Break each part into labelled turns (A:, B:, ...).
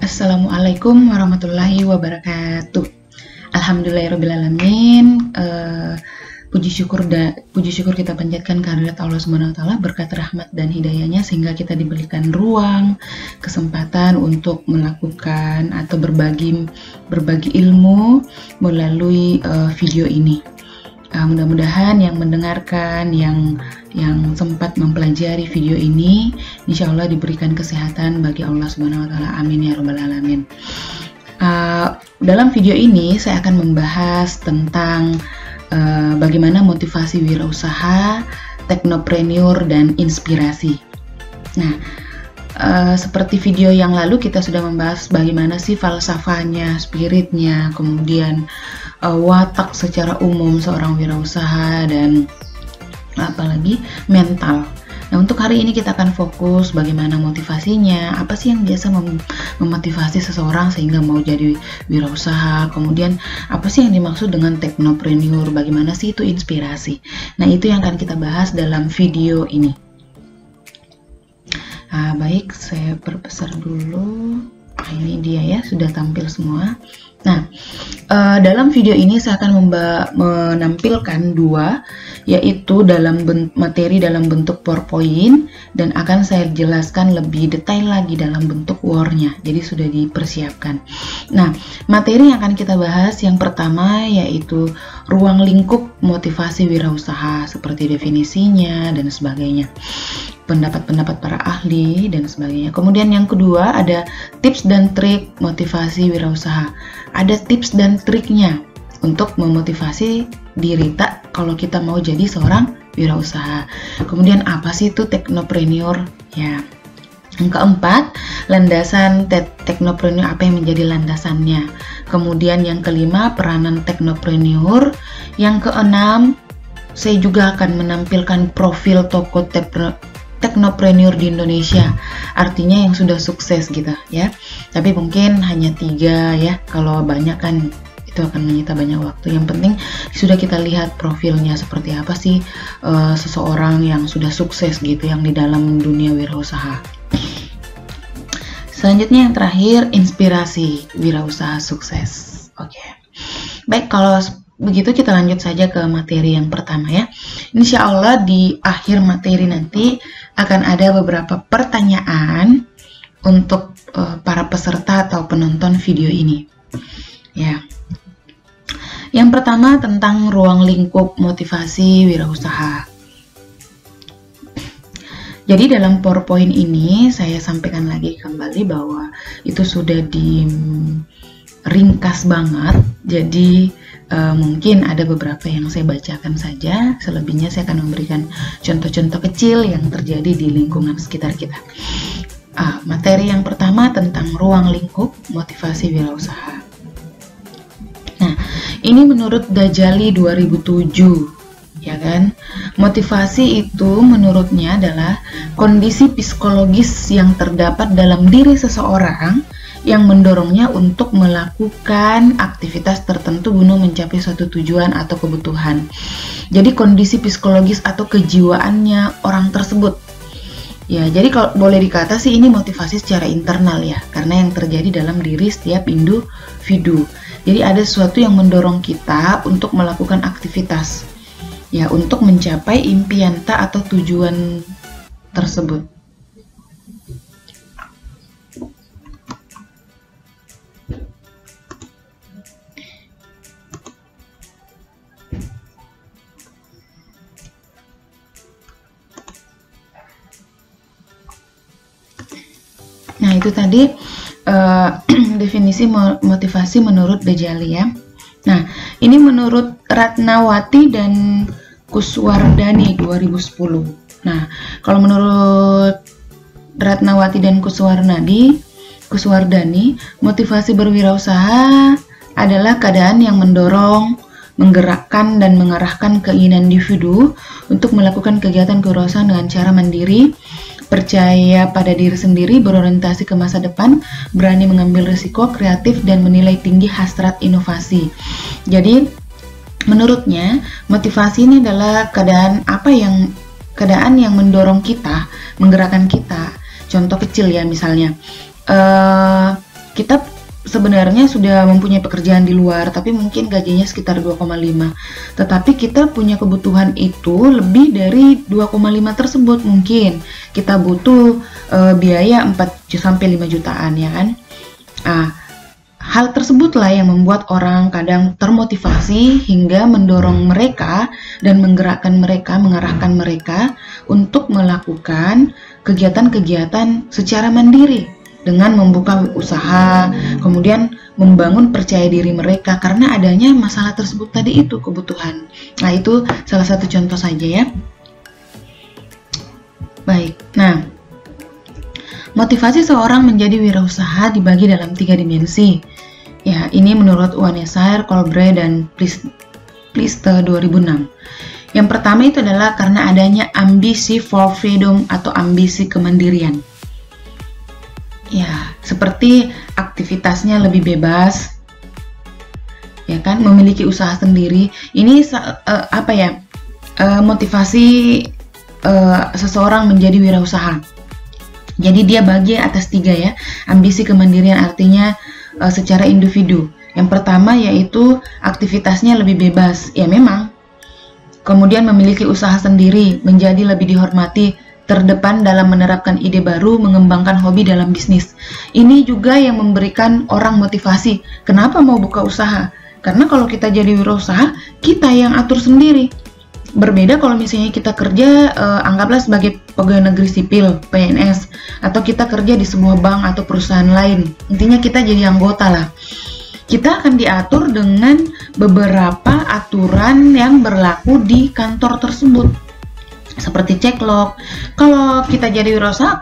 A: Assalamualaikum warahmatullahi wabarakatuh. Alhamdulillahirobbilalamin. Puji syukur kita panjatkan kehadirat Allah Subhanahu wa taala, berkat rahmat dan hidayahnya sehingga kita diberikan ruang, kesempatan untuk melakukan atau berbagi ilmu melalui video ini. Mudah-mudahan yang mendengarkan, yang sempat mempelajari video ini, insya Allah diberikan kesehatan bagi Allah Subhanahu wa taala. Amin ya rabbal alamin. Dalam video ini saya akan membahas tentang bagaimana motivasi wirausaha, teknopreneur, dan inspirasi. Nah, seperti video yang lalu kita sudah membahas bagaimana sih falsafahnya, spiritnya, kemudian watak secara umum seorang wirausaha, dan apalagi mental. Nah, untuk hari ini kita akan fokus bagaimana motivasinya, apa sih yang biasa memotivasi seseorang sehingga mau jadi wirausaha, kemudian apa sih yang dimaksud dengan teknopreneur, bagaimana sih itu inspirasi. Nah, itu yang akan kita bahas dalam video ini. Baik, saya perbesar dulu. Ini dia ya, sudah tampil semua. Nah, dalam video ini saya akan menampilkan dua, yaitu materi dalam bentuk PowerPoint, dan akan saya jelaskan lebih detail lagi dalam bentuk Word-nya, jadi sudah dipersiapkan. Nah, materi yang akan kita bahas yang pertama yaitu ruang lingkup motivasi wirausaha, seperti definisinya dan sebagainya, pendapat-pendapat para ahli dan sebagainya. Kemudian yang kedua ada tips dan trik motivasi wirausaha. Ada tips dan triknya untuk memotivasi diri kalau kita mau jadi seorang wirausaha. Kemudian apa sih itu teknopreneur? Ya. Yang keempat, landasan teknopreneur, apa yang menjadi landasannya. Kemudian yang kelima, peranan teknopreneur. Yang keenam, saya juga akan menampilkan profil tokoh teknopreneur di Indonesia, artinya yang sudah sukses gitu ya. Tapi mungkin hanya 3 ya, kalau banyak kan itu akan menyita banyak waktu. Yang penting sudah kita lihat profilnya seperti apa sih seseorang yang sudah sukses gitu, yang di dalam dunia wirausaha. Selanjutnya yang terakhir, inspirasi wirausaha sukses. Oke. Baik, kalau begitu kita lanjut saja ke materi yang pertama ya. Insya Allah di akhir materi nanti akan ada beberapa pertanyaan untuk para peserta atau penonton video ini. Ya. Yang pertama tentang ruang lingkup motivasi wirausaha. Jadi dalam PowerPoint ini saya sampaikan lagi kembali bahwa itu sudah diringkas banget. Jadi mungkin ada beberapa yang saya bacakan saja, selebihnya saya akan memberikan contoh-contoh kecil yang terjadi di lingkungan sekitar kita. Materi yang pertama tentang ruang lingkup motivasi wirausaha. Nah, ini menurut Dajali 2007, ya kan? Motivasi itu menurutnya adalah kondisi psikologis yang terdapat dalam diri seseorang yang mendorongnya untuk melakukan aktivitas tertentu guna mencapai suatu tujuan atau kebutuhan. Jadi kondisi psikologis atau kejiwaannya orang tersebut. Ya, jadi kalau boleh dikata sih ini motivasi secara internal ya, karena yang terjadi dalam diri setiap individu. Jadi ada sesuatu yang mendorong kita untuk melakukan aktivitas, ya, untuk mencapai impian atau tujuan tersebut. Nah, itu tadi definisi motivasi menurut Dajali ya. Nah, ini menurut Ratnawati dan Kuswardani 2010. Nah, kalau menurut Ratnawati dan Kuswardani, Kuswardani, motivasi berwirausaha adalah keadaan yang mendorong, menggerakkan, dan mengarahkan keinginan individu untuk melakukan kegiatan kewirausahaan dengan cara mandiri, percaya pada diri sendiri, berorientasi ke masa depan, berani mengambil risiko, kreatif, dan menilai tinggi hasrat inovasi. Jadi, menurutnya, motivasi ini adalah keadaan yang mendorong kita, menggerakkan kita. Contoh kecil ya, misalnya, kita sebenarnya sudah mempunyai pekerjaan di luar, tapi mungkin gajinya sekitar 2,5. Tetapi kita punya kebutuhan itu lebih dari 2,5 tersebut. Mungkin kita butuh biaya 4-5 jutaan, ya kan? Hal tersebutlah yang membuat orang kadang termotivasi hingga mendorong mereka dan menggerakkan mereka, mengarahkan mereka untuk melakukan kegiatan-kegiatan secara mandiri dengan membuka usaha, kemudian membangun percaya diri mereka karena adanya masalah tersebut tadi itu, kebutuhan. Nah, itu salah satu contoh saja ya. Baik, nah motivasi seorang menjadi wirausaha dibagi dalam 3 dimensi. Ya, ini menurut Wannesaer, Kolbre, dan Plister 2006. Yang pertama itu adalah karena adanya ambisi for freedom atau ambisi kemandirian. Ya, seperti aktivitasnya lebih bebas, ya kan, memiliki usaha sendiri. Ini motivasi seseorang menjadi wirausaha. Jadi dia bagi atas 3 ya. Ambisi kemandirian artinya secara individu. Yang pertama yaitu aktivitasnya lebih bebas. Ya memang. Kemudian memiliki usaha sendiri, menjadi lebih dihormati, terdepan dalam menerapkan ide baru, mengembangkan hobi dalam bisnis. Ini juga yang memberikan orang motivasi. Kenapa mau buka usaha? Karena kalau kita jadi wirausaha, kita yang atur sendiri. Berbeda kalau misalnya kita kerja, anggaplah sebagai pegawai negeri sipil, PNS, atau kita kerja di sebuah bank atau perusahaan lain. Intinya kita jadi anggota lah. Kita akan diatur dengan beberapa aturan yang berlaku di kantor tersebut. Seperti ceklo. Kalau kita jadi wirausaha,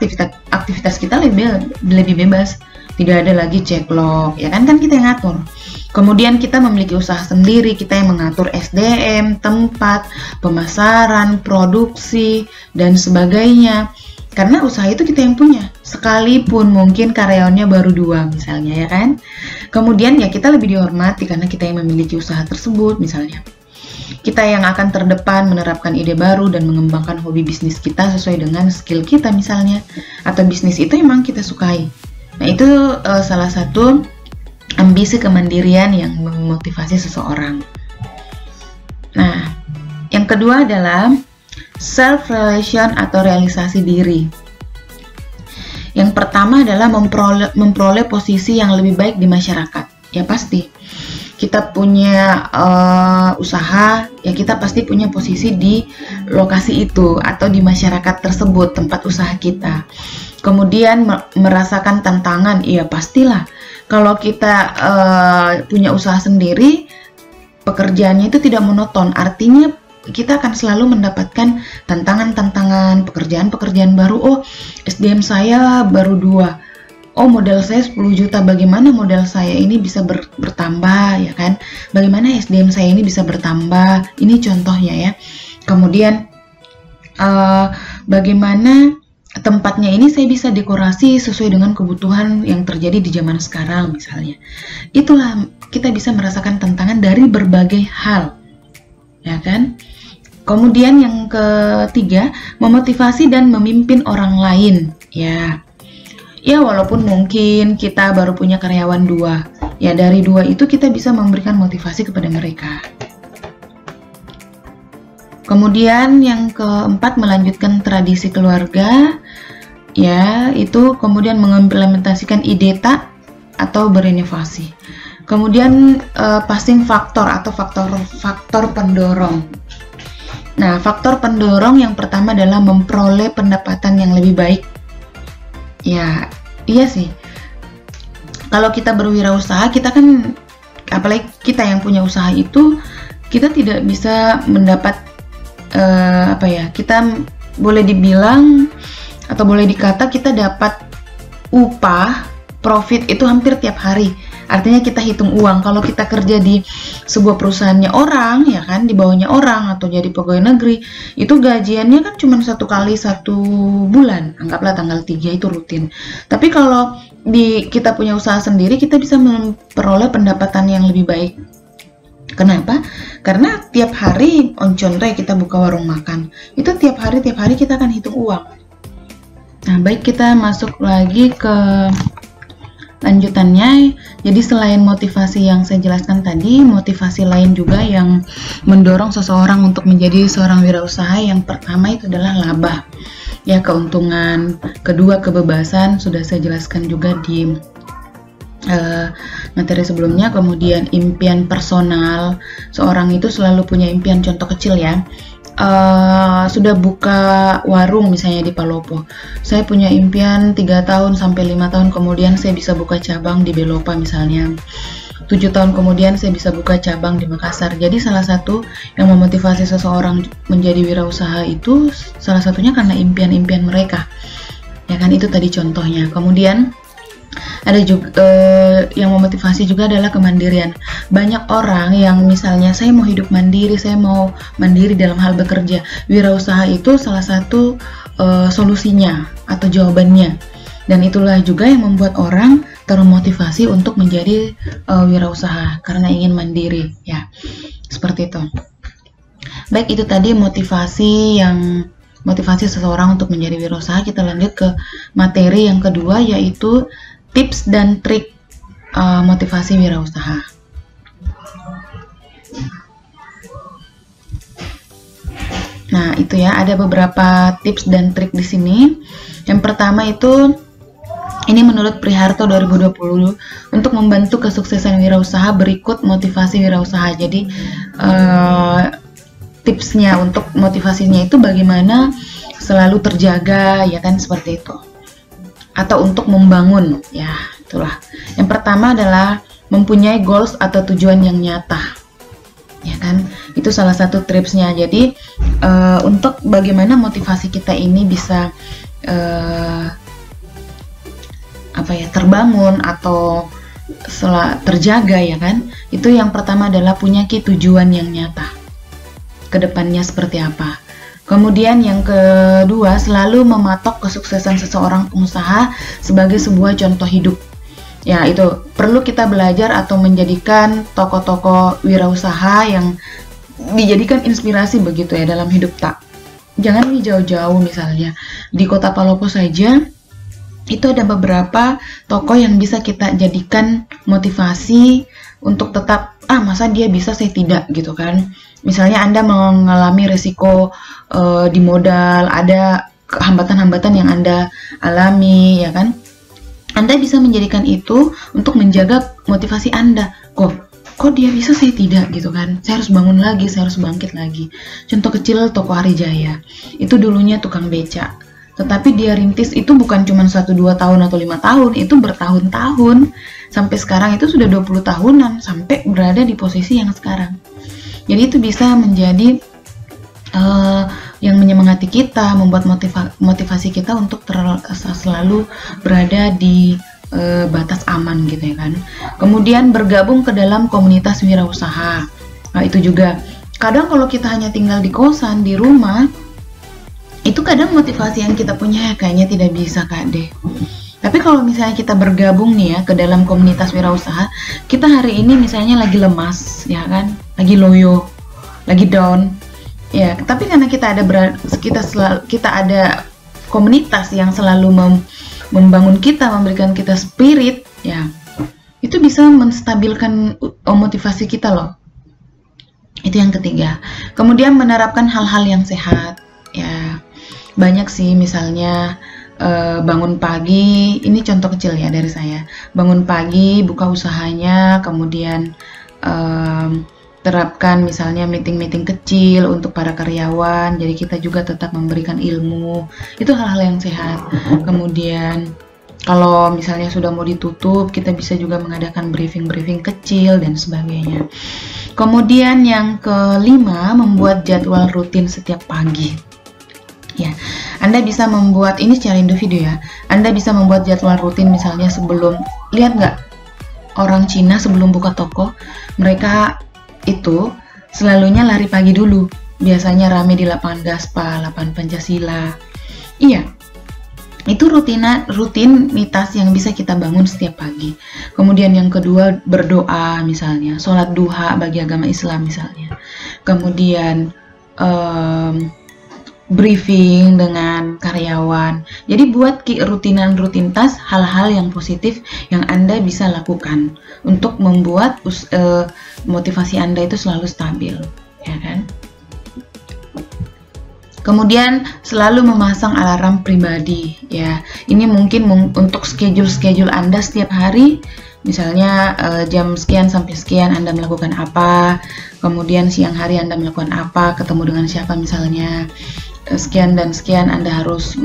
A: aktivitas kita lebih bebas, tidak ada lagi ceklo, ya kan kita yang ngatur. Kemudian kita memiliki usaha sendiri, kita yang mengatur SDM, tempat, pemasaran, produksi, dan sebagainya. Karena usaha itu kita yang punya, sekalipun mungkin karyawannya baru 2 misalnya, ya kan. Kemudian ya kita lebih dihormati karena kita yang memiliki usaha tersebut misalnya. Kita yang akan terdepan menerapkan ide baru dan mengembangkan hobi bisnis kita sesuai dengan skill kita misalnya, atau bisnis itu memang kita sukai. Nah, itu salah satu ambisi kemandirian yang memotivasi seseorang. Nah, yang kedua adalah self-realization atau realisasi diri. Yang pertama adalah memperoleh posisi yang lebih baik di masyarakat. Ya pasti. Kita punya usaha, ya kita pasti punya posisi di lokasi itu atau di masyarakat tersebut, tempat usaha kita. Kemudian merasakan tantangan, iya pastilah. Kalau kita punya usaha sendiri, pekerjaannya itu tidak monoton. Artinya kita akan selalu mendapatkan tantangan-tantangan, pekerjaan-pekerjaan baru. Oh, SDM saya baru 2. Oh, modal saya 10 juta, bagaimana modal saya ini bisa bertambah, ya kan? Bagaimana SDM saya ini bisa bertambah? Ini contohnya ya. Kemudian bagaimana tempatnya ini saya bisa dekorasi sesuai dengan kebutuhan yang terjadi di zaman sekarang misalnya. Itulah kita bisa merasakan tantangan dari berbagai hal, ya kan? Kemudian yang ketiga, memotivasi dan memimpin orang lain, ya. Ya, walaupun mungkin kita baru punya karyawan 2, ya dari 2 itu kita bisa memberikan motivasi kepada mereka. Kemudian yang keempat, melanjutkan tradisi keluarga, ya itu kemudian mengimplementasikan ide tak atau berinovasi. Kemudian passing faktor atau faktor pendorong. Nah, faktor pendorong yang pertama adalah memperoleh pendapatan yang lebih baik. Ya, iya sih. Kalau kita berwirausaha, kita kan, apalagi kita yang punya usaha itu, kita tidak bisa mendapat kita boleh dibilang atau boleh dikata kita dapat upah profit itu hampir tiap hari. Artinya kita hitung uang. Kalau kita kerja di sebuah perusahaannya orang, ya kan, di bawahnya orang atau jadi pegawai negeri, itu gajiannya kan cuma 1 kali 1 bulan. Anggaplah tanggal 3 itu rutin. Tapi kalau kita punya usaha sendiri, kita bisa memperoleh pendapatan yang lebih baik. Kenapa? Karena tiap hari, contoh kita buka warung makan, itu tiap hari kita akan hitung uang. Nah, baik, kita masuk lagi ke lanjutannya. Jadi selain motivasi yang saya jelaskan tadi, motivasi lain juga yang mendorong seseorang untuk menjadi seorang wirausaha, yang pertama itu adalah laba. Ya, keuntungan. Kedua, kebebasan, sudah saya jelaskan juga di materi sebelumnya. Kemudian impian personal, seorang itu selalu punya impian. Contoh kecil ya, sudah buka warung misalnya di Palopo, saya punya impian 3 tahun sampai 5 tahun kemudian saya bisa buka cabang di Belopa misalnya, 7 tahun kemudian saya bisa buka cabang di Makassar. Jadi salah satu yang memotivasi seseorang menjadi wirausaha itu salah satunya karena impian-impian mereka, ya kan, itu tadi contohnya. Kemudian ada juga yang memotivasi juga adalah kemandirian. Banyak orang yang misalnya saya mau hidup mandiri, saya mau mandiri dalam hal bekerja. Wirausaha itu salah satu solusinya atau jawabannya. Dan itulah juga yang membuat orang termotivasi untuk menjadi wirausaha karena ingin mandiri, ya. Seperti itu. Baik, itu tadi motivasi seseorang untuk menjadi wirausaha. Kita lanjut ke materi yang kedua, yaitu tips dan trik motivasi wirausaha. Nah, itu ya, ada beberapa tips dan trik di sini. Yang pertama itu, ini menurut Priharto 2020, untuk membantu kesuksesan wirausaha berikut motivasi wirausaha. Jadi tipsnya untuk motivasinya itu bagaimana selalu terjaga, ya kan, seperti itu. Atau untuk membangun, ya itulah. Yang pertama adalah mempunyai goals atau tujuan yang nyata, ya kan, itu salah satu tipsnya. Jadi untuk bagaimana motivasi kita ini bisa terbangun atau terjaga, ya kan, itu yang pertama adalah punya tujuan yang nyata, kedepannya seperti apa. Kemudian yang kedua, selalu mematok kesuksesan seseorang pengusaha sebagai sebuah contoh hidup. Ya, itu perlu kita belajar atau menjadikan tokoh-tokoh wirausaha yang dijadikan inspirasi begitu ya dalam hidup tak. Jangan jauh-jauh, misalnya di Kota Palopo saja itu ada beberapa tokoh yang bisa kita jadikan motivasi untuk tetap, masa dia bisa saya tidak, gitu kan. Misalnya Anda mengalami risiko di modal, ada hambatan-hambatan yang Anda alami, ya kan, Anda bisa menjadikan itu untuk menjaga motivasi Anda. Kok dia bisa saya tidak, gitu kan, saya harus bangun lagi, saya harus bangkit lagi. Contoh kecil, Toko Arijaya itu dulunya tukang beca, tetapi dia rintis itu bukan cuma 1-2 tahun atau 5 tahun, itu bertahun-tahun, sampai sekarang itu sudah 20 tahunan, sampai berada di posisi yang sekarang. Jadi itu bisa menjadi yang menyemangati kita, membuat motivasi kita untuk selalu berada di batas aman, gitu ya kan. Kemudian bergabung ke dalam komunitas wirausaha. Nah, itu juga kadang kalau kita hanya tinggal di kosan, di rumah, itu kadang motivasi yang kita punya kayaknya tidak bisa, Kak deh. Tapi kalau misalnya kita bergabung nih ya ke dalam komunitas wirausaha, kita hari ini misalnya lagi lemas, ya kan, lagi loyo, lagi down, ya. Tapi karena kita ada komunitas yang selalu membangun kita, memberikan kita spirit, ya, itu bisa menstabilkan motivasi kita loh. Itu yang ketiga. Kemudian menerapkan hal-hal yang sehat, ya. Banyak sih, misalnya bangun pagi, ini contoh kecil ya dari saya. Bangun pagi, buka usahanya, kemudian terapkan misalnya meeting-meeting kecil untuk para karyawan, jadi kita juga tetap memberikan ilmu. Itu hal-hal yang sehat. Kemudian kalau misalnya sudah mau ditutup, kita bisa juga mengadakan briefing-briefing kecil dan sebagainya. Kemudian yang kelima, membuat jadwal rutin setiap pagi. Ya, Anda bisa membuat ini secara individu ya. Anda bisa membuat jadwal rutin misalnya sebelum, lihat nggak orang Cina sebelum buka toko, mereka itu selalunya lari pagi dulu. Biasanya rame di lapangan Gaspal, lapangan Pancasila. Iya, itu rutinitas yang bisa kita bangun setiap pagi. Kemudian yang kedua, berdoa misalnya, sholat duha bagi agama Islam misalnya. Kemudian briefing dengan karyawan. Jadi buat rutinitas hal-hal yang positif yang Anda bisa lakukan untuk membuat motivasi Anda itu selalu stabil, ya kan? Kemudian selalu memasang alarm pribadi, ya. Ini mungkin untuk schedule Anda setiap hari. Misalnya jam sekian sampai sekian Anda melakukan apa, kemudian siang hari Anda melakukan apa, ketemu dengan siapa misalnya, sekian dan sekian Anda harus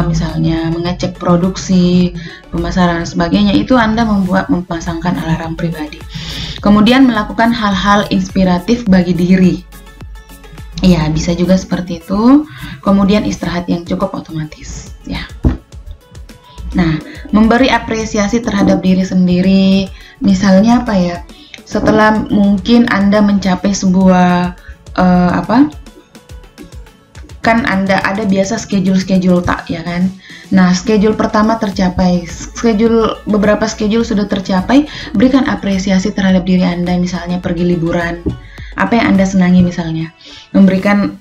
A: misalnya mengecek produksi, pemasaran dan sebagainya. Itu Anda memasangkan alarm pribadi. Kemudian melakukan hal-hal inspiratif bagi diri. Ya, bisa juga seperti itu. Kemudian istirahat yang cukup otomatis, ya. Nah, memberi apresiasi terhadap diri sendiri, misalnya apa ya? Setelah mungkin Anda mencapai sebuah kan Anda ada biasa schedule tak, ya kan? Nah, schedule pertama tercapai, beberapa schedule sudah tercapai, berikan apresiasi terhadap diri Anda, misalnya pergi liburan. Apa yang Anda senangi misalnya? Memberikan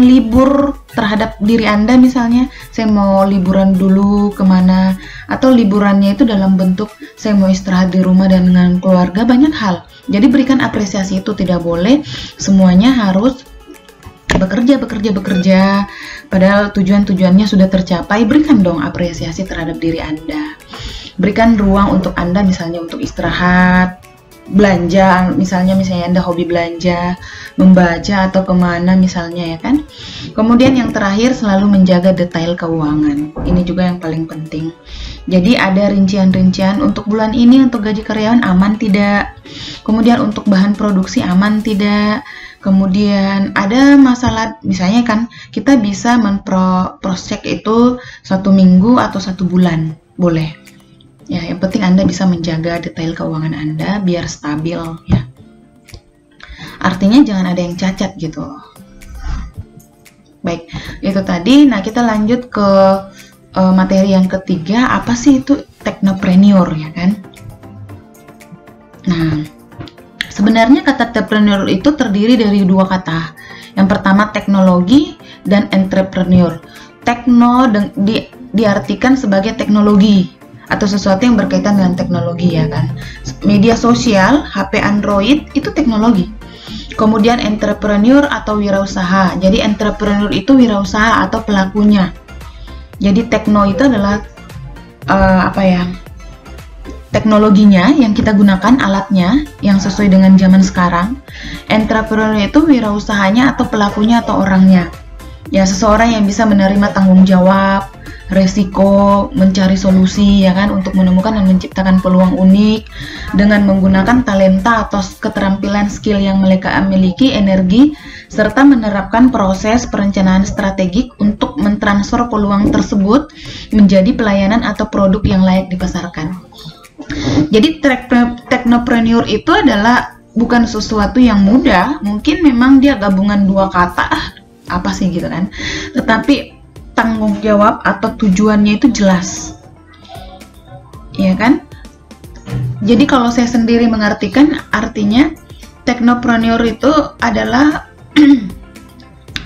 A: libur terhadap diri Anda, misalnya saya mau liburan dulu kemana, atau liburannya itu dalam bentuk saya mau istirahat di rumah dan dengan keluarga, banyak hal. Jadi berikan apresiasi, itu tidak boleh semuanya harus bekerja, padahal tujuannya sudah tercapai. Berikan dong apresiasi terhadap diri Anda. Berikan ruang untuk Anda, misalnya untuk istirahat, belanja, misalnya Anda hobi belanja, membaca atau kemana misalnya, ya kan. Kemudian yang terakhir, selalu menjaga detail keuangan. Ini juga yang paling penting. Jadi ada rincian-rincian untuk bulan ini, untuk gaji karyawan aman tidak, kemudian untuk bahan produksi aman tidak, kemudian ada masalah, misalnya kan kita bisa cross-check itu 1 minggu atau 1 bulan, boleh. Ya, yang penting Anda bisa menjaga detail keuangan Anda biar stabil, ya. Artinya jangan ada yang cacat gitu. Baik, itu tadi. Nah, kita lanjut ke materi yang ketiga. Apa sih itu technopreneur, ya kan? Nah, sebenarnya kata technopreneur itu terdiri dari 2 kata. Yang pertama teknologi dan entrepreneur. Techno diartikan sebagai teknologi atau sesuatu yang berkaitan dengan teknologi, ya kan. Media sosial, HP Android itu teknologi. Kemudian entrepreneur atau wirausaha. Jadi entrepreneur itu wirausaha atau pelakunya. Jadi tekno itu adalah teknologinya yang kita gunakan, alatnya yang sesuai dengan zaman sekarang. Entrepreneur itu wirausahanya atau pelakunya atau orangnya. Ya, seseorang yang bisa menerima tanggung jawab, resiko, mencari solusi, ya kan, untuk menemukan dan menciptakan peluang unik dengan menggunakan talenta atau keterampilan skill yang mereka miliki, energi, serta menerapkan proses perencanaan strategik untuk mentransfer peluang tersebut menjadi pelayanan atau produk yang layak dipasarkan. Jadi technopreneur itu adalah bukan sesuatu yang mudah, mungkin memang dia gabungan 2 kata, apa sih gitu kan, tetapi tanggung jawab atau tujuannya itu jelas, ya kan. Jadi kalau saya sendiri mengartikan, artinya technopreneur itu adalah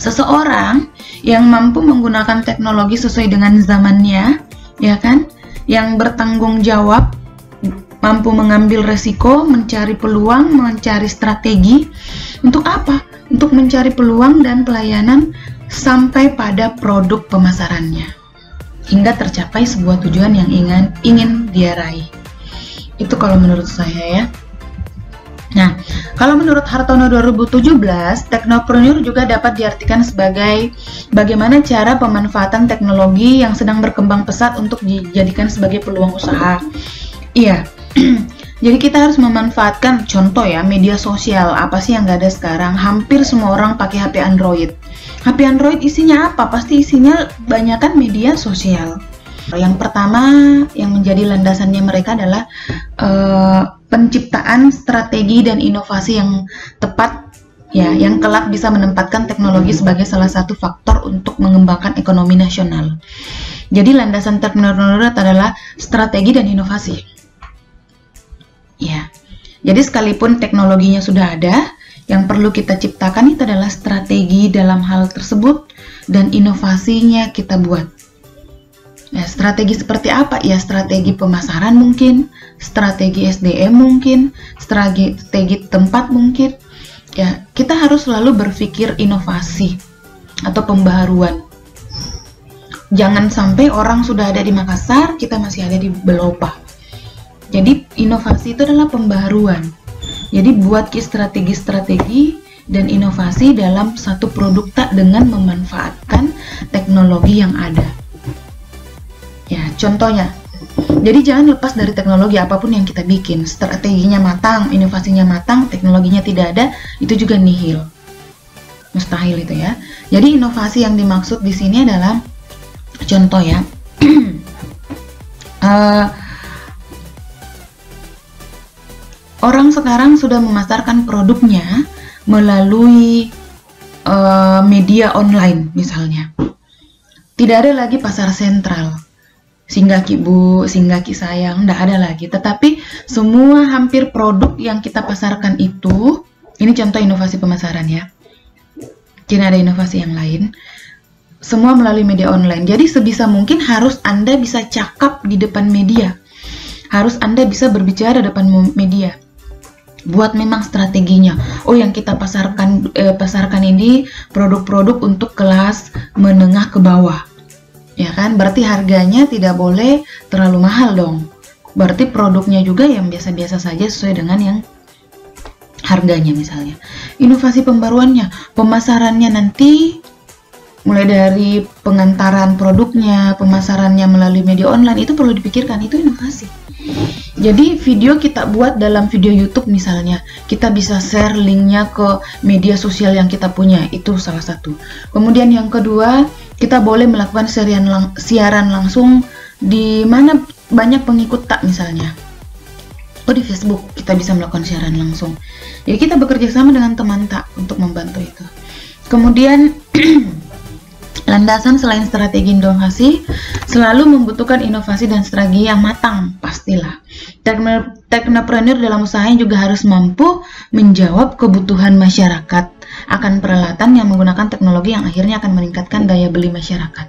A: seseorang yang mampu menggunakan teknologi sesuai dengan zamannya, ya kan, yang bertanggung jawab, mampu mengambil resiko, mencari peluang, mencari strategi. Untuk apa? Untuk mencari peluang dan pelayanan sampai pada produk pemasarannya, hingga tercapai sebuah tujuan yang ingin dia raih. Itu kalau menurut saya, ya. Nah, kalau menurut Hartono 2017, technopreneur juga dapat diartikan sebagai bagaimana cara pemanfaatan teknologi yang sedang berkembang pesat untuk dijadikan sebagai peluang usaha. Iya. Jadi kita harus memanfaatkan, contoh ya, media sosial. Apa sih yang gak ada sekarang? Hampir semua orang pakai HP Android. HP Android isinya apa? Pasti isinya banyakan media sosial. Yang pertama yang menjadi landasannya mereka adalah penciptaan strategi dan inovasi yang tepat, ya, yang kelak bisa menempatkan teknologi sebagai salah satu faktor untuk mengembangkan ekonomi nasional. Jadi landasan teknologi adalah strategi dan inovasi. Ya. Jadi sekalipun teknologinya sudah ada, yang perlu kita ciptakan itu adalah strategi dalam hal tersebut dan inovasinya kita buat. Ya, strategi seperti apa? Ya, strategi pemasaran mungkin, strategi SDM mungkin, strategi tempat mungkin. Ya, kita harus selalu berpikir inovasi atau pembaharuan. Jangan sampai orang sudah ada di Makassar, kita masih ada di Belopa. Jadi inovasi itu adalah pembaharuan. Jadi buat strategi-strategi dan inovasi dalam satu produk tak dengan memanfaatkan teknologi yang ada. Ya, contohnya. Jadi jangan lepas dari teknologi apapun yang kita bikin. Strateginya matang, inovasinya matang, teknologinya tidak ada, itu juga nihil. Mustahil itu ya. Jadi inovasi yang dimaksud di sini adalah contoh ya. Orang sekarang sudah memasarkan produknya melalui media online misalnya. Tidak ada lagi pasar sentral. Singgah ki bu, singgah ki sayang, tidak ada lagi. Tetapi semua hampir produk yang kita pasarkan itu, ini contoh inovasi pemasaran ya. Tidak ada inovasi yang lain. Semua melalui media online. Jadi sebisa mungkin harus Anda bisa cakap di depan media. Harus Anda bisa berbicara depan media. Buat memang strateginya. Oh, yang kita pasarkan ini produk-produk untuk kelas menengah ke bawah. Ya kan? Berarti harganya tidak boleh terlalu mahal dong. Berarti produknya juga yang biasa-biasa saja sesuai dengan yang harganya misalnya. Inovasi pembaruannya, pemasarannya nanti mulai dari pengantaran produknya, pemasarannya melalui media online itu perlu dipikirkan, itu inovasi. Jadi video kita buat dalam video YouTube misalnya, kita bisa share linknya ke media sosial yang kita punya, itu salah satu. Kemudian yang kedua, kita boleh melakukan siaran langsung di mana banyak pengikut tak misalnya. Oh, di Facebook kita bisa melakukan siaran langsung. Jadi kita bekerja sama dengan teman tak untuk membantu itu. Kemudian landasan selain strategi inovasi selalu membutuhkan inovasi dan strategi yang matang, pastilah. Teknopreneur dalam usahanya juga harus mampu menjawab kebutuhan masyarakat akan peralatan yang menggunakan teknologi yang akhirnya akan meningkatkan daya beli masyarakat.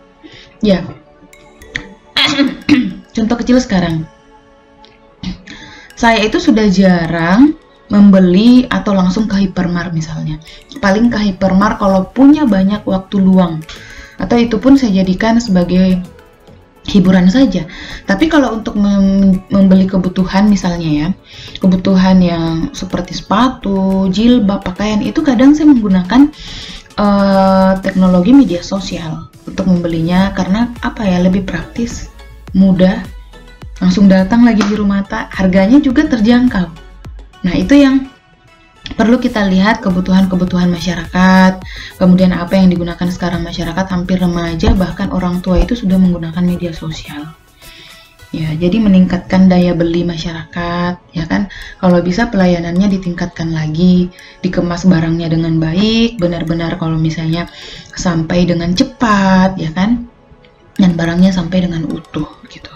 A: Ya, contoh kecil sekarang. Saya itu sudah jarang membeli atau langsung ke hypermart misalnya. Paling ke hypermart kalau punya banyak waktu luang. Atau itu pun saya jadikan sebagai hiburan saja. Tapi kalau untuk membeli kebutuhan misalnya ya, kebutuhan yang seperti sepatu, jilbab, pakaian, itu kadang saya menggunakan teknologi media sosial untuk membelinya karena apa ya, lebih praktis, mudah, langsung datang lagi di rumah tak, harganya juga terjangkau. Nah, itu yang perlu kita lihat, kebutuhan-kebutuhan masyarakat, kemudian apa yang digunakan sekarang masyarakat, hampir remaja, bahkan orang tua itu sudah menggunakan media sosial. Ya, jadi meningkatkan daya beli masyarakat, ya kan? Kalau bisa pelayanannya ditingkatkan lagi, dikemas barangnya dengan baik, benar-benar kalau misalnya sampai dengan cepat, ya kan? Dan barangnya sampai dengan utuh, gitu.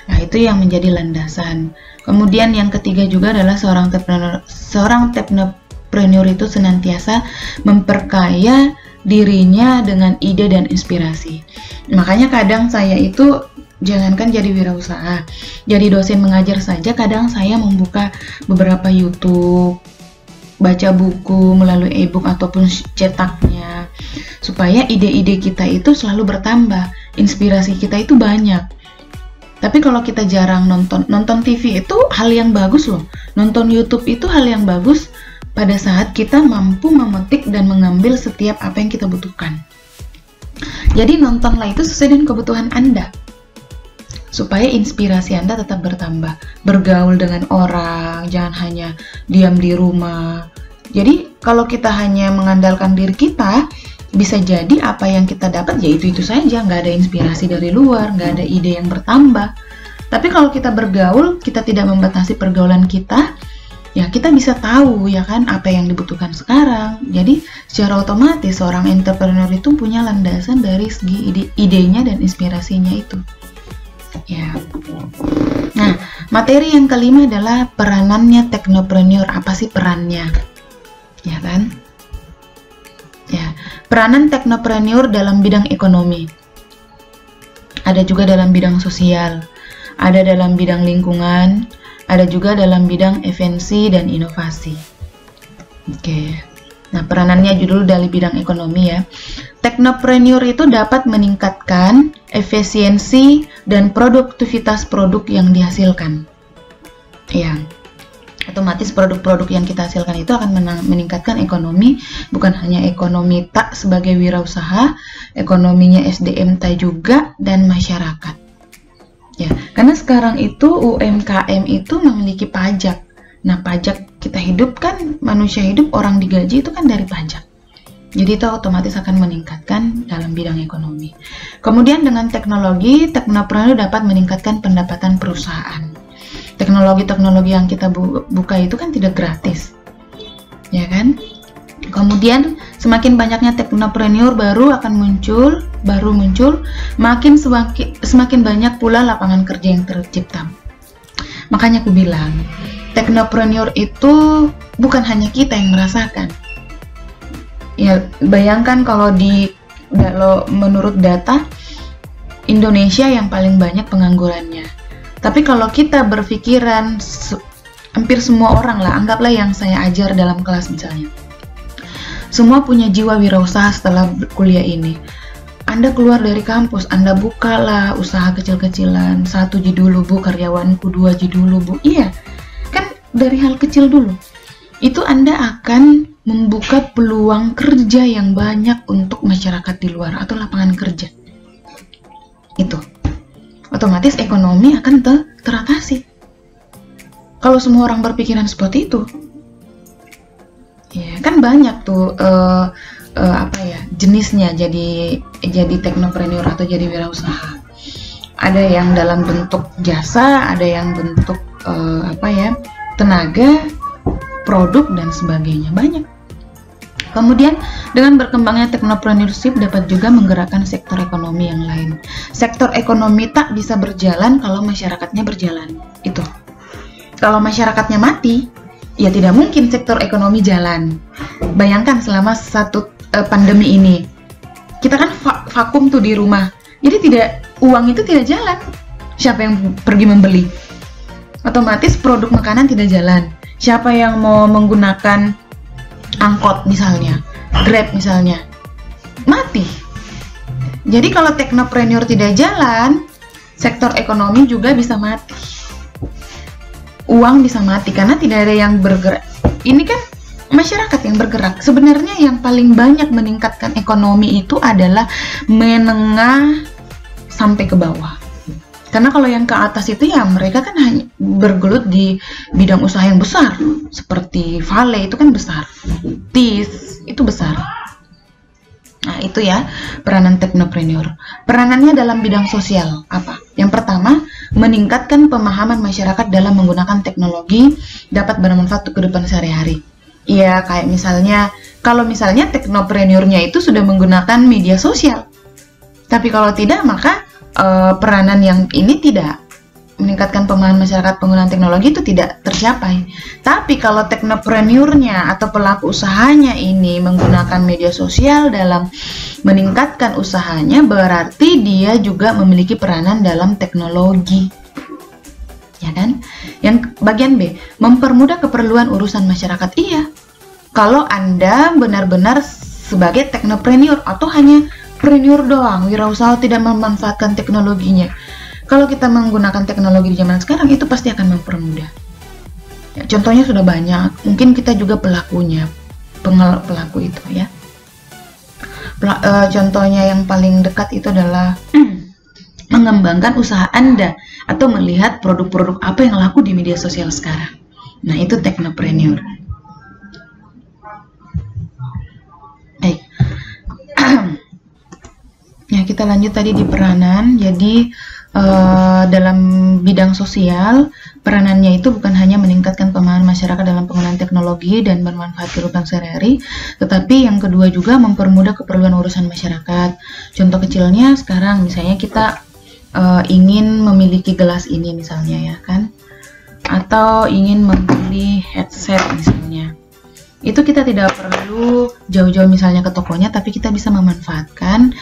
A: Nah, itu yang menjadi landasan. Kemudian yang ketiga juga adalah seorang teknopreneur itu senantiasa memperkaya dirinya dengan ide dan inspirasi. Makanya kadang saya itu jangankan jadi wirausaha, jadi dosen mengajar saja, kadang saya membuka beberapa YouTube, baca buku melalui e-book ataupun cetaknya, supaya ide-ide kita itu selalu bertambah, inspirasi kita itu banyak. Tapi kalau kita jarang nonton TV itu hal yang bagus loh. Nonton YouTube itu hal yang bagus pada saat kita mampu memetik dan mengambil setiap apa yang kita butuhkan. Jadi nontonlah itu sesuai dengan kebutuhan Anda. Supaya inspirasi Anda tetap bertambah. Bergaul dengan orang, jangan hanya diam di rumah. Jadi kalau kita hanya mengandalkan diri kita, bisa jadi apa yang kita dapat ya itu saja, nggak ada inspirasi dari luar, nggak ada ide yang bertambah. Tapi kalau kita bergaul, kita tidak membatasi pergaulan kita, ya kita bisa tahu ya kan apa yang dibutuhkan sekarang. Jadi secara otomatis seorang entrepreneur itu punya landasan dari segi idenya dan inspirasinya itu. Ya. Nah, materi yang kelima adalah peranannya teknopreneur. Apa sih perannya? Ya kan? Ya, peranan teknopreneur dalam bidang ekonomi. Ada juga dalam bidang sosial, ada dalam bidang lingkungan, ada juga dalam bidang esensi dan inovasi. Oke. Nah, peranannya judul dari bidang ekonomi ya. Teknopreneur itu dapat meningkatkan efisiensi dan produktivitas produk yang dihasilkan. Ya. Otomatis produk-produk yang kita hasilkan itu akan meningkatkan ekonomi, bukan hanya ekonomi tak sebagai wirausaha, ekonominya SDM tak juga, dan masyarakat. Ya, karena sekarang itu UMKM itu memiliki pajak. Nah, pajak kita hidup kan, manusia hidup, orang digaji itu kan dari pajak. Jadi itu otomatis akan meningkatkan dalam bidang ekonomi. Kemudian dengan teknologi, teknopreneur dapat meningkatkan pendapatan perusahaan. Teknologi-teknologi yang kita buka itu kan tidak gratis, ya kan? Kemudian semakin banyaknya teknopreneur baru muncul, semakin banyak pula lapangan kerja yang tercipta. Makanya aku bilang, teknopreneur itu bukan hanya kita yang merasakan. Ya, bayangkan kalau menurut data Indonesia yang paling banyak penganggurannya. Tapi kalau kita berpikiran, hampir semua orang lah, anggaplah yang saya ajar dalam kelas misalnya, semua punya jiwa wirausaha setelah kuliah ini. Anda keluar dari kampus, Anda bukalah usaha kecil-kecilan, 1 ji dulu bu, karyawanku 2 ji dulu bu. Iya, kan dari hal kecil dulu. Itu Anda akan membuka peluang kerja yang banyak untuk masyarakat di luar atau lapangan kerja. Itu. Otomatis ekonomi akan teratasi. Kalau semua orang berpikiran seperti itu, ya kan banyak tuh jenisnya jadi teknopreneur atau jadi wirausaha. Ada yang dalam bentuk jasa, ada yang bentuk tenaga, produk dan sebagainya, banyak. Kemudian dengan berkembangnya teknopreneurship dapat juga menggerakkan sektor ekonomi yang lain. Sektor ekonomi tak bisa berjalan kalau masyarakatnya berjalan. Itu. Kalau masyarakatnya mati, ya tidak mungkin sektor ekonomi jalan. Bayangkan selama pandemi ini, kita kan vakum tuh di rumah. Jadi uang itu tidak jalan. Siapa yang pergi membeli? Otomatis produk makanan tidak jalan. Siapa yang mau menggunakan angkot misalnya, Grab misalnya, mati. Jadi kalau teknopreneur tidak jalan, sektor ekonomi juga bisa mati. Uang bisa mati karena tidak ada yang bergerak. Ini kan masyarakat yang bergerak. Sebenarnya yang paling banyak meningkatkan ekonomi itu adalah menengah sampai ke bawah. Karena kalau yang ke atas itu ya mereka kan hanya bergelut di bidang usaha yang besar. Seperti Vale itu kan besar. TIS itu besar. Nah itu ya peranan teknopreneur. Peranannya dalam bidang sosial apa? Yang pertama, meningkatkan pemahaman masyarakat dalam menggunakan teknologi dapat bermanfaat untuk kehidupan sehari-hari. Iya kayak misalnya, kalau misalnya teknopreneurnya itu sudah menggunakan media sosial. Tapi kalau tidak maka peranan yang ini tidak meningkatkan pemahaman masyarakat penggunaan teknologi itu tidak tercapai. Tapi kalau teknopreneurnya atau pelaku usahanya ini menggunakan media sosial dalam meningkatkan usahanya, berarti dia juga memiliki peranan dalam teknologi. Ya kan? Yang bagian B, mempermudah keperluan urusan masyarakat. Iya. Kalau Anda benar-benar sebagai teknopreneur atau hanya preneur doang, wirausaha tidak memanfaatkan teknologinya. Kalau kita menggunakan teknologi di zaman sekarang, itu pasti akan mempermudah. Ya, contohnya sudah banyak, mungkin kita juga pelakunya, pelaku itu ya. Contohnya yang paling dekat itu adalah mengembangkan usaha Anda atau melihat produk-produk apa yang laku di media sosial sekarang. Nah, itu teknopreneur. Ya, kita lanjut tadi di peranan. Jadi dalam bidang sosial, peranannya itu bukan hanya meningkatkan pemahaman masyarakat dalam penggunaan teknologi dan bermanfaat kehidupan sehari-hari, tetapi yang kedua juga mempermudah keperluan urusan masyarakat. Contoh kecilnya sekarang misalnya kita ingin memiliki gelas ini misalnya ya kan, atau ingin membeli headset misalnya. Itu kita tidak perlu jauh-jauh misalnya ke tokonya, tapi kita bisa memanfaatkan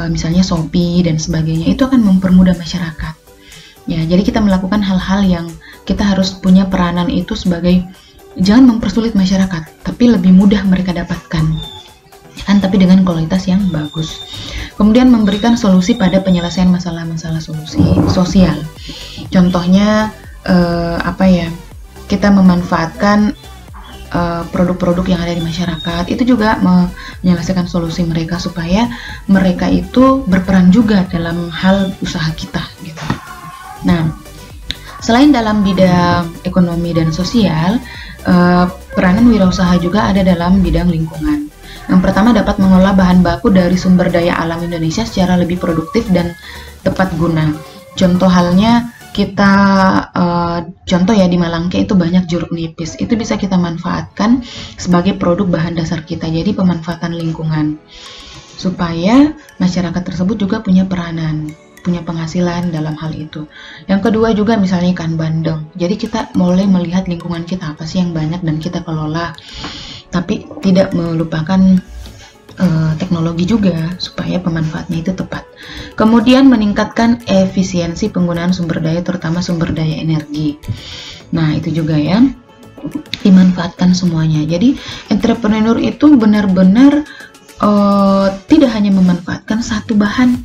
A: misalnya Shopee dan sebagainya. Itu akan mempermudah masyarakat. Ya, jadi kita melakukan hal-hal yang kita harus punya peranan itu sebagai, jangan mempersulit masyarakat, tapi lebih mudah mereka dapatkan. Kan, tapi dengan kualitas yang bagus. Kemudian memberikan solusi pada penyelesaian masalah-masalah sosial. Contohnya kita memanfaatkan produk-produk yang ada di masyarakat, itu juga menyelesaikan solusi mereka supaya mereka itu berperan juga dalam hal usaha kita gitu. Nah, selain dalam bidang ekonomi dan sosial, peranan wirausaha juga ada dalam bidang lingkungan. Yang pertama, dapat mengolah bahan baku dari sumber daya alam Indonesia secara lebih produktif dan tepat guna. Contoh halnya kita contoh ya, di Malangke itu banyak jeruk nipis, itu bisa kita manfaatkan sebagai produk bahan dasar kita. Jadi pemanfaatan lingkungan supaya masyarakat tersebut juga punya peranan, punya penghasilan dalam hal itu. Yang kedua juga misalnya ikan bandeng. Jadi kita mulai melihat lingkungan kita apa sih yang banyak dan kita kelola, tapi tidak melupakan teknologi juga supaya pemanfaatnya itu tepat. Kemudian meningkatkan efisiensi penggunaan sumber daya, terutama sumber daya energi. Nah, itu juga ya, dimanfaatkan semuanya. Jadi entrepreneur itu benar-benar tidak hanya memanfaatkan satu bahan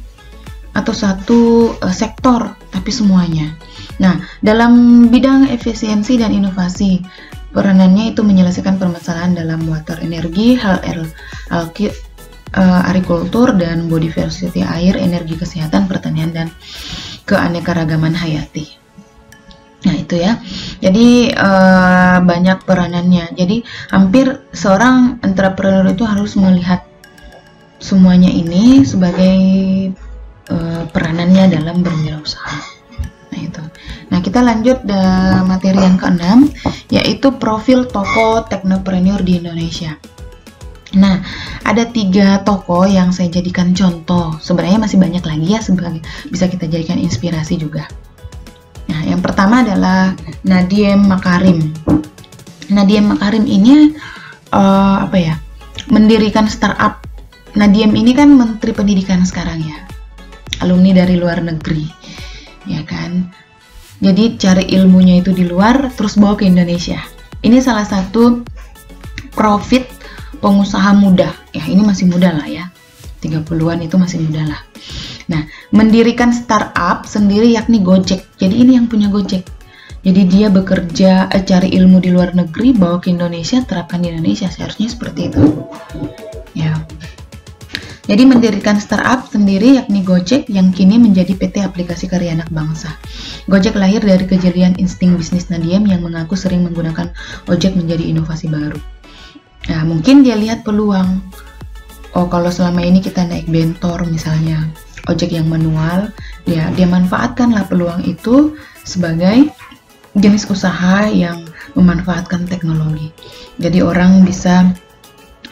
A: atau satu sektor, tapi semuanya. Nah, dalam bidang efisiensi dan inovasi, peranannya itu menyelesaikan permasalahan dalam water energi, agrikultur dan biodiversity, air, energi, kesehatan, pertanian, dan keanekaragaman hayati. Nah, itu ya. Jadi banyak peranannya. Jadi hampir seorang entrepreneur itu harus melihat semuanya ini sebagai peranannya dalam berwirausaha. Nah, itu. Nah, kita lanjut materi yang keenam, yaitu profil tokoh teknopreneur di Indonesia. Nah, ada 3 tokoh yang saya jadikan contoh. Sebenarnya masih banyak lagi ya, bisa kita jadikan inspirasi juga. Nah, yang pertama adalah Nadiem Makarim. Nadiem Makarim ini mendirikan startup. Nadiem ini kan Menteri Pendidikan sekarang ya, alumni dari luar negeri, ya kan. Jadi cari ilmunya itu di luar, terus bawa ke Indonesia. Ini salah satu profit pengusaha muda. Ya, ini masih muda lah ya. 30-an itu masih muda lah. Nah, mendirikan startup sendiri yakni Gojek. Jadi ini yang punya Gojek. Jadi dia bekerja, cari ilmu di luar negeri, bawa ke Indonesia, terapkan di Indonesia. Seharusnya seperti itu. Ya. Jadi mendirikan startup sendiri yakni Gojek yang kini menjadi PT Aplikasi Karya Anak Bangsa. Gojek lahir dari kejelian insting bisnis Nadiem yang mengaku sering menggunakan ojek menjadi inovasi baru. Nah, mungkin dia lihat peluang. Oh, kalau selama ini kita naik bentor misalnya, ojek yang manual, dia manfaatkanlah peluang itu sebagai jenis usaha yang memanfaatkan teknologi. Jadi orang bisa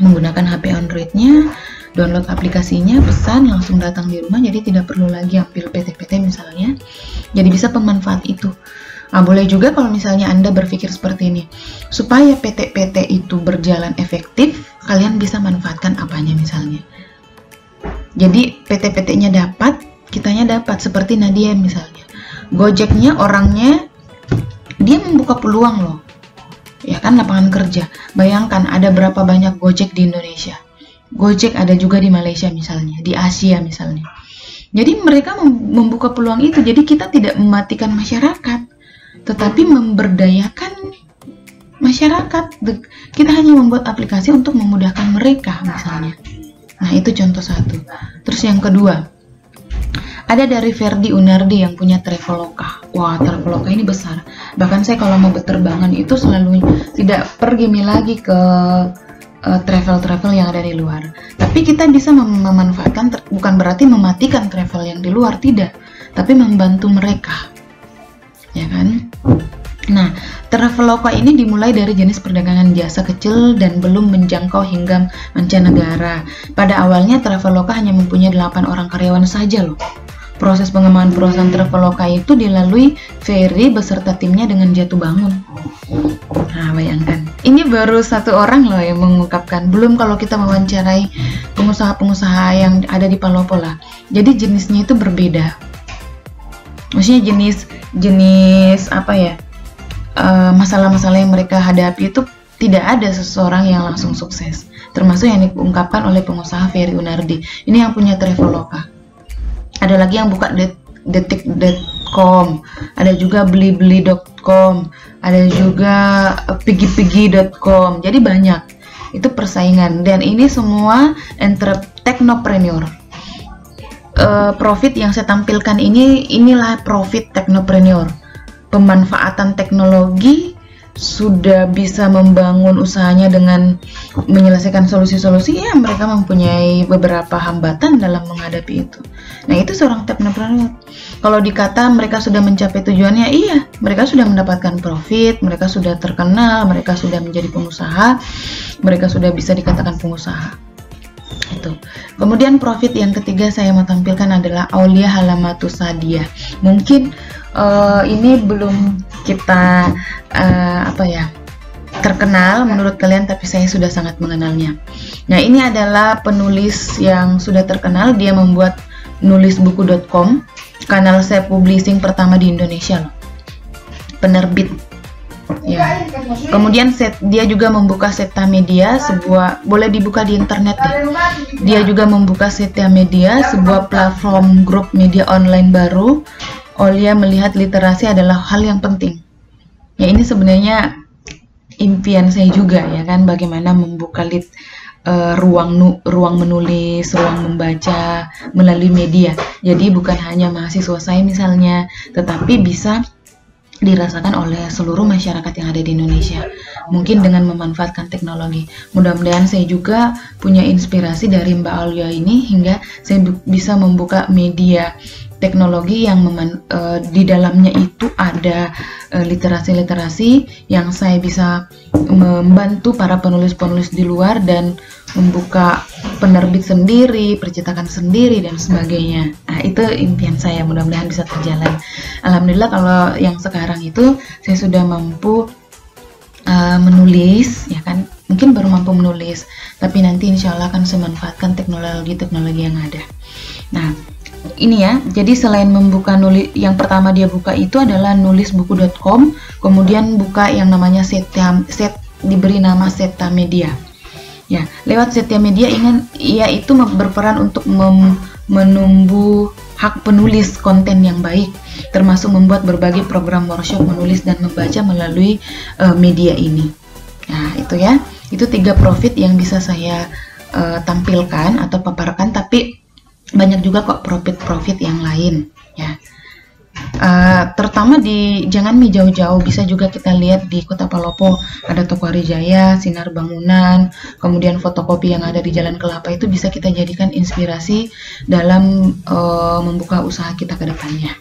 A: menggunakan HP Android-nya, download aplikasinya, pesan, langsung datang di rumah, jadi tidak perlu lagi ambil PT-PT misalnya. Jadi bisa pemanfaat itu. Nah, boleh juga kalau misalnya Anda berpikir seperti ini, supaya PT-PT itu berjalan efektif, kalian bisa manfaatkan apanya misalnya. Jadi PT-PT-nya dapat, kitanya dapat, seperti Nadiem misalnya. Gojeknya orangnya, dia membuka peluang loh. Ya kan, lapangan kerja. Bayangkan ada berapa banyak Gojek di Indonesia. Gojek ada juga di Malaysia misalnya, di Asia misalnya. Jadi mereka membuka peluang itu. Jadi kita tidak mematikan masyarakat, tetapi memberdayakan masyarakat. Kita hanya membuat aplikasi untuk memudahkan mereka misalnya. Nah, itu contoh satu. Terus yang kedua, ada dari Ferdi Unardi yang punya Traveloka. Wah, Traveloka ini besar. Bahkan saya kalau mau berterbangan itu selalu tidak pergi lagi ke travel-travel yang ada di luar. Tapi kita bisa memanfaatkan, bukan berarti mematikan travel yang di luar, tidak, tapi membantu mereka, ya kan? Nah, Traveloka ini dimulai dari jenis perdagangan jasa kecil dan belum menjangkau hingga mancanegara. Pada awalnya Traveloka hanya mempunyai 8 orang karyawan saja loh. Proses pengembangan perusahaan Traveloka itu dilalui Ferry beserta timnya dengan jatuh bangun. Nah, bayangkan. Ini baru 1 orang loh yang mengungkapkan. Belum kalau kita mewawancarai pengusaha-pengusaha yang ada di Palopo lah. Jadi jenisnya itu berbeda. Maksudnya jenis apa ya? Masalah-masalah yang mereka hadapi itu tidak ada seseorang yang langsung sukses. Termasuk yang diungkapkan oleh pengusaha Ferry Unardi. Ini yang punya Traveloka. Ada lagi yang buka detik.com, ada juga belibeli.com, ada juga pigi.com. Jadi banyak. Itu persaingan dan ini semua technopreneur. Profit yang saya tampilkan inilah profit technopreneur. Pemanfaatan teknologi sudah bisa membangun usahanya dengan menyelesaikan solusi-solusi, ya mereka mempunyai beberapa hambatan dalam menghadapi itu. Nah, itu seorang technopreneur. Kalau dikata mereka sudah mencapai tujuannya, iya, mereka sudah mendapatkan profit, mereka sudah terkenal, mereka sudah menjadi pengusaha, mereka sudah bisa dikatakan pengusaha. Itu. Kemudian profit yang ketiga saya mau tampilkan adalah Aulia Halamatus Sadia. Mungkin ini belum kita terkenal menurut kalian, tapi saya sudah sangat mengenalnya. Nah, ini adalah penulis yang sudah terkenal. Dia membuat nulisbuku.com, kanal saya publishing pertama di Indonesia loh. Penerbit. Ya. Kemudian dia juga membuka Seta Media, boleh dibuka di internet deh. Dia juga membuka Seta Media, sebuah platform grup media online baru. Aulia melihat literasi adalah hal yang penting. Ya, ini sebenarnya impian saya juga, ya kan, bagaimana membuka ruang menulis, ruang membaca melalui media. Jadi bukan hanya mahasiswa saya misalnya, tetapi bisa dirasakan oleh seluruh masyarakat yang ada di Indonesia, mungkin dengan memanfaatkan teknologi. Mudah-mudahan saya juga punya inspirasi dari Mbak Aulia ini hingga saya bisa membuka media teknologi yang di dalamnya itu ada literasi-literasi yang saya bisa membantu para penulis-penulis di luar dan membuka penerbit sendiri, percetakan sendiri dan sebagainya. Nah, itu impian saya, mudah-mudahan bisa terjalan. Alhamdulillah kalau yang sekarang itu saya sudah mampu menulis, ya kan, mungkin baru mampu menulis, tapi nanti insya Allah akan saya manfaatkan teknologi yang ada. Nah, ini ya, jadi selain membuka yang pertama dia buka itu adalah nulisbuku.com, kemudian buka yang namanya diberi nama Seta Media. Ya, lewat Seta Media ia itu berperan untuk menumbuh hak penulis konten yang baik, termasuk membuat berbagai program workshop menulis dan membaca melalui media ini. Nah, itu ya, itu 3 profit yang bisa saya tampilkan atau paparkan, tapi banyak juga kok profit yang lain, ya. Terutama jangan jauh-jauh, bisa juga kita lihat di Kota Palopo ada Toko Arijaya, Sinar Bangunan, kemudian fotokopi yang ada di Jalan Kelapa, itu bisa kita jadikan inspirasi dalam membuka usaha kita ke depannya,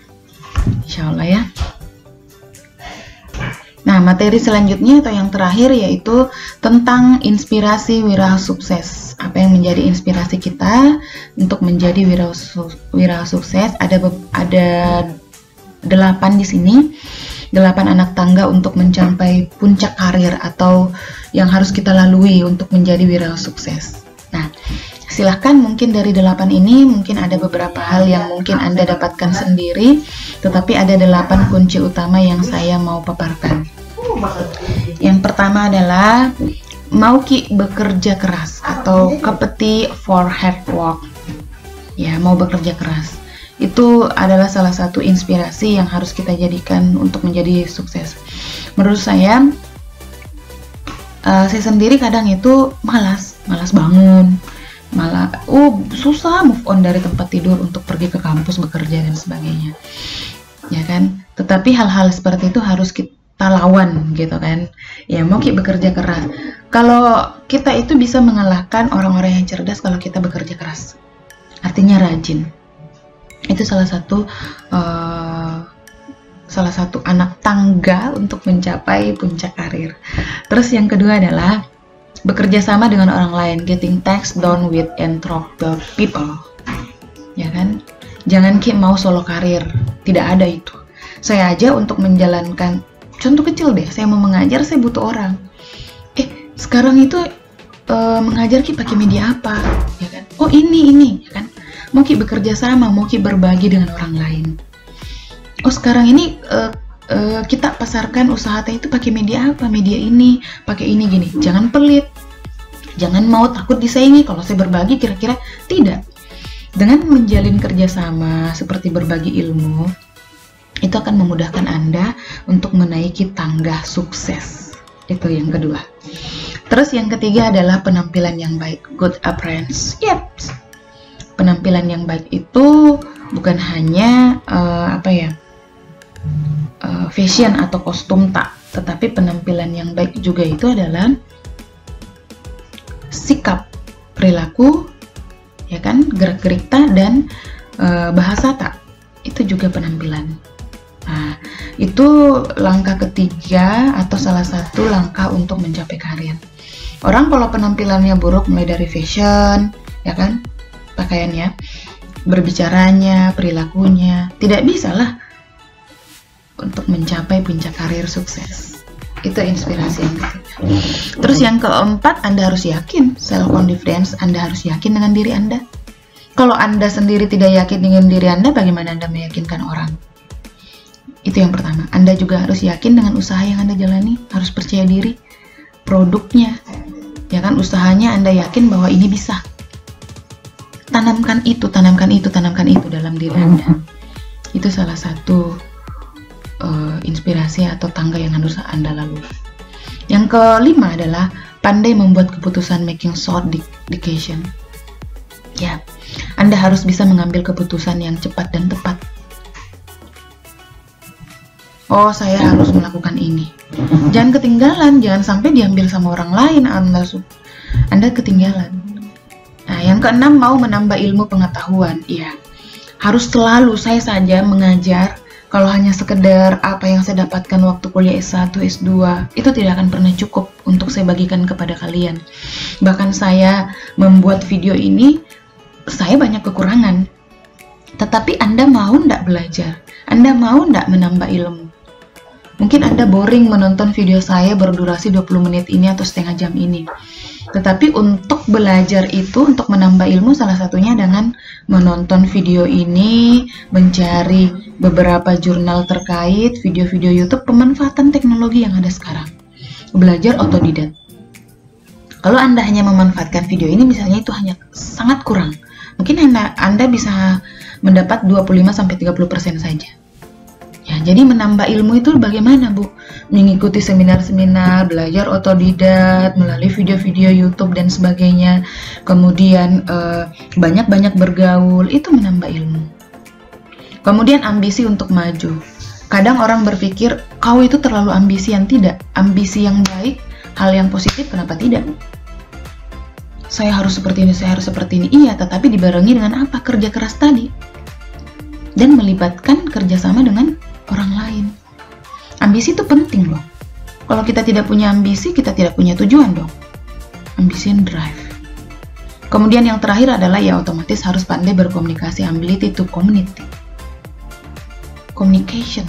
A: insya Allah ya. Nah, materi selanjutnya atau yang terakhir yaitu tentang inspirasi wira sukses. Apa yang menjadi inspirasi kita untuk menjadi wira sukses? Ada 8 di sini. 8 anak tangga untuk mencapai puncak karir atau yang harus kita lalui untuk menjadi wira sukses. Nah, silahkan mungkin dari 8 ini mungkin ada beberapa hal yang mungkin Anda dapatkan sendiri, tetapi ada 8 kunci utama yang saya mau paparkan. Yang pertama adalah mau bekerja keras atau kepeti for hard work. Ya, mau bekerja keras. Itu adalah salah satu inspirasi yang harus kita jadikan untuk menjadi sukses. Menurut saya sendiri kadang itu malas bangun, malah susah move on dari tempat tidur untuk pergi ke kampus bekerja dan sebagainya, ya kan. Tetapi hal-hal seperti itu harus kita kita lawan gitu kan. Ya mau Ki bekerja keras. Kalau kita itu bisa mengalahkan orang-orang yang cerdas kalau kita bekerja keras. Artinya rajin. Itu salah satu anak tangga untuk mencapai puncak karir. Terus yang kedua adalah bekerja sama dengan orang lain, getting tasks done with enthralled people. Ya kan? Jangan Ki mau solo karir, tidak ada itu. Saya aja untuk menjalankan, contoh kecil deh, saya mau mengajar, saya butuh orang. Sekarang itu mengajar Ki pakai media apa? Ya kan? Oh ini, ya kan? Mau Ki bekerja sama, mau Ki berbagi dengan orang lain. Oh sekarang ini kita pasarkan usaha teh itu pakai media apa? Media ini, pakai ini gini. Jangan pelit, jangan mau takut disaingi. Kalau saya berbagi kira-kira tidak. Dengan menjalin kerjasama seperti berbagi ilmu, itu akan memudahkan Anda untuk menaiki tangga sukses. Itu yang kedua. Terus yang ketiga adalah penampilan yang baik, good appearance. Yep. Penampilan yang baik itu bukan hanya fashion atau kostum tak, tetapi penampilan yang baik juga itu adalah sikap, perilaku, ya kan, gerak-gerik tak dan bahasa tak. Itu juga penampilan. Nah, itu langkah ketiga atau salah satu langkah untuk mencapai karir. Orang kalau penampilannya buruk mulai dari fashion, ya kan, pakaiannya, berbicaranya, perilakunya, tidak bisa lah untuk mencapai puncak karir sukses. Itu inspirasi yang ketiga. Terus yang keempat, Anda harus yakin, self confidence. Anda harus yakin dengan diri Anda. Kalau Anda sendiri tidak yakin dengan diri Anda, bagaimana Anda meyakinkan orang? Itu yang pertama. Anda juga harus yakin dengan usaha yang Anda jalani, harus percaya diri, produknya, ya kan, usahanya Anda yakin bahwa ini bisa. Tanamkan itu dalam diri Anda. Itu salah satu inspirasi atau tangga yang harus Anda lalui. Yang kelima adalah pandai membuat keputusan, making short decision. Ya, Anda harus bisa mengambil keputusan yang cepat dan tepat. Oh, saya harus melakukan ini. Jangan ketinggalan, jangan sampai diambil sama orang lain, Anda ketinggalan. Nah, yang keenam, mau menambah ilmu pengetahuan. Iya, harus selalu saya saja mengajar. Kalau hanya sekedar apa yang saya dapatkan waktu kuliah S1, S2, itu tidak akan pernah cukup untuk saya bagikan kepada kalian. Bahkan saya membuat video ini, saya banyak kekurangan. Tetapi Anda mau ndak belajar? Anda mau ndak menambah ilmu? Mungkin Anda boring menonton video saya berdurasi 20 menit ini atau setengah jam ini. Tetapi untuk belajar itu, untuk menambah ilmu, salah satunya dengan menonton video ini, mencari beberapa jurnal terkait, video-video YouTube, pemanfaatan teknologi yang ada sekarang. Belajar otodidak. Kalau Anda hanya memanfaatkan video ini, misalnya itu hanya sangat kurang. Mungkin Anda bisa mendapat 25-30% saja. Ya, jadi menambah ilmu itu bagaimana, Bu? Mengikuti seminar-seminar, belajar otodidak, melalui video-video YouTube dan sebagainya. Kemudian banyak-banyak bergaul, itu menambah ilmu. Kemudian ambisi untuk maju. Kadang orang berpikir, kau itu terlalu ambisian. Tidak, ambisi yang baik, hal yang positif, kenapa tidak? Saya harus seperti ini, saya harus seperti ini. Iya, tetapi dibarengi dengan apa? Kerja keras tadi. Dan melibatkan kerjasama dengan orang lain. Ambisi itu penting loh. Kalau kita tidak punya ambisi, kita tidak punya tujuan dong. Ambisi and drive. Kemudian yang terakhir adalah ya otomatis harus pandai berkomunikasi, ability to communication.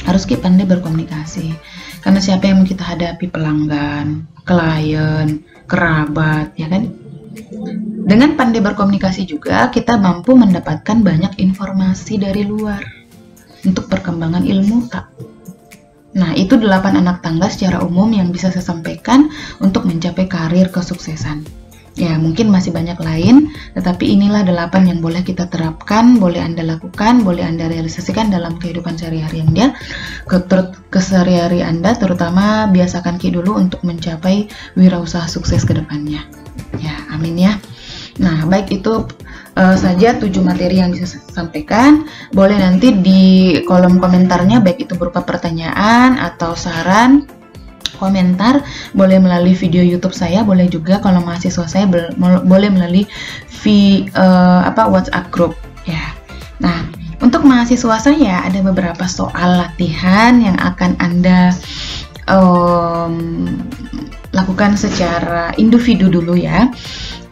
A: Harus kita pandai berkomunikasi. Karena siapa yang mau kita hadapi? Pelanggan, klien, kerabat, ya kan? Dengan pandai berkomunikasi juga kita mampu mendapatkan banyak informasi dari luar untuk perkembangan ilmu tak. Nah, itu 8 anak tangga secara umum yang bisa saya sampaikan untuk mencapai karir kesuksesan. Ya, mungkin masih banyak lain, tetapi inilah 8 yang boleh kita terapkan, boleh Anda lakukan, boleh Anda realisasikan dalam kehidupan sehari-hari Anda, kesehari-hari Anda, terutama biasakan Ki dulu untuk mencapai wirausaha sukses ke depannya. Ya, amin ya. Nah, baik itu saja 7 materi yang bisa saya sampaikan. Boleh nanti di kolom komentarnya, baik itu berupa pertanyaan atau saran, komentar, boleh melalui video YouTube saya, boleh juga kalau mahasiswa saya boleh melalui WhatsApp group ya. Nah, untuk mahasiswa saya ada beberapa soal latihan yang akan Anda lakukan secara individu dulu ya,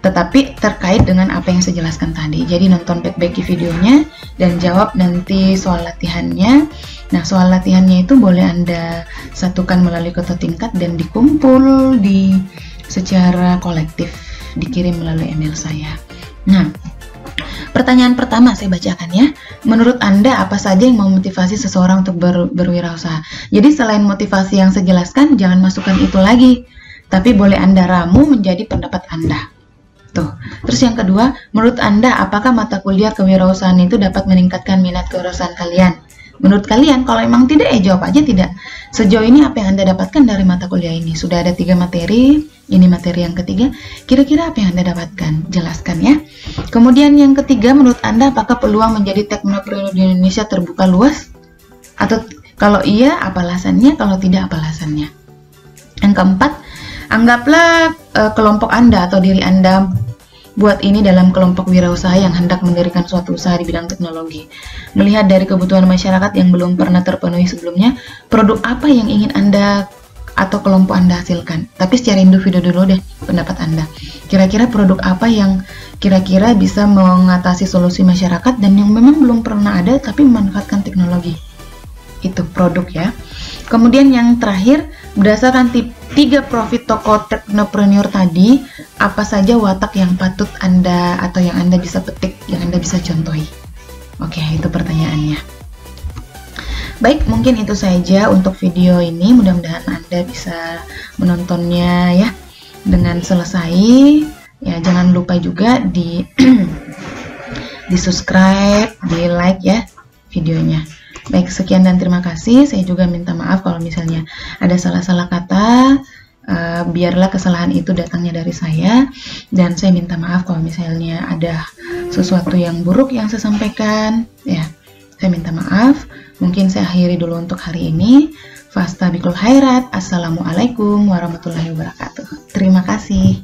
A: tetapi terkait dengan apa yang saya jelaskan tadi. Jadi nonton back-back videonya dan jawab nanti soal latihannya. Nah, soal latihannya itu boleh Anda satukan melalui ketua tingkat dan dikumpul secara kolektif, dikirim melalui email saya. Nah, pertanyaan pertama saya bacakan ya. Menurut Anda apa saja yang memotivasi seseorang untuk berwirausaha? Jadi selain motivasi yang saya jelaskan, jangan masukkan itu lagi, tapi boleh Anda ramu menjadi pendapat Anda. Tuh. Terus yang kedua, menurut Anda apakah mata kuliah kewirausahaan itu dapat meningkatkan minat kewirausahaan kalian? Menurut kalian, kalau emang tidak, jawab aja tidak. Sejauh ini apa yang Anda dapatkan dari mata kuliah ini? Sudah ada 3 materi, ini materi yang ketiga. Kira-kira apa yang Anda dapatkan? Jelaskan ya. Kemudian yang ketiga, menurut Anda apakah peluang menjadi teknopreneur di Indonesia terbuka luas? Atau kalau iya, apa alasannya? Kalau tidak, apa alasannya? Yang keempat, anggaplah kelompok Anda atau diri Anda buat ini dalam kelompok wirausaha yang hendak mendirikan suatu usaha di bidang teknologi. Melihat dari kebutuhan masyarakat yang belum pernah terpenuhi sebelumnya, produk apa yang ingin Anda atau kelompok Anda hasilkan? Tapi secara individu dulu deh pendapat Anda. Kira-kira produk apa yang kira-kira bisa mengatasi solusi masyarakat dan yang memang belum pernah ada tapi memanfaatkan teknologi? Itu produk ya. Kemudian yang terakhir, berdasarkan 3 profil toko teknopreneur tadi, apa saja watak yang patut Anda atau yang Anda bisa petik, yang Anda bisa contohi? Oke, itu pertanyaannya. Baik, mungkin itu saja untuk video ini. Mudah-mudahan Anda bisa menontonnya ya dengan selesai. Ya, jangan lupa juga di subscribe, di like ya videonya. Baik, sekian dan terima kasih. Saya juga minta maaf kalau misalnya ada salah-salah kata. Biarlah kesalahan itu datangnya dari saya. Dan saya minta maaf kalau misalnya ada sesuatu yang buruk yang saya sampaikan. Ya, saya minta maaf. Mungkin saya akhiri dulu untuk hari ini. Fastabiqul khairat. Assalamualaikum warahmatullahi wabarakatuh. Terima kasih.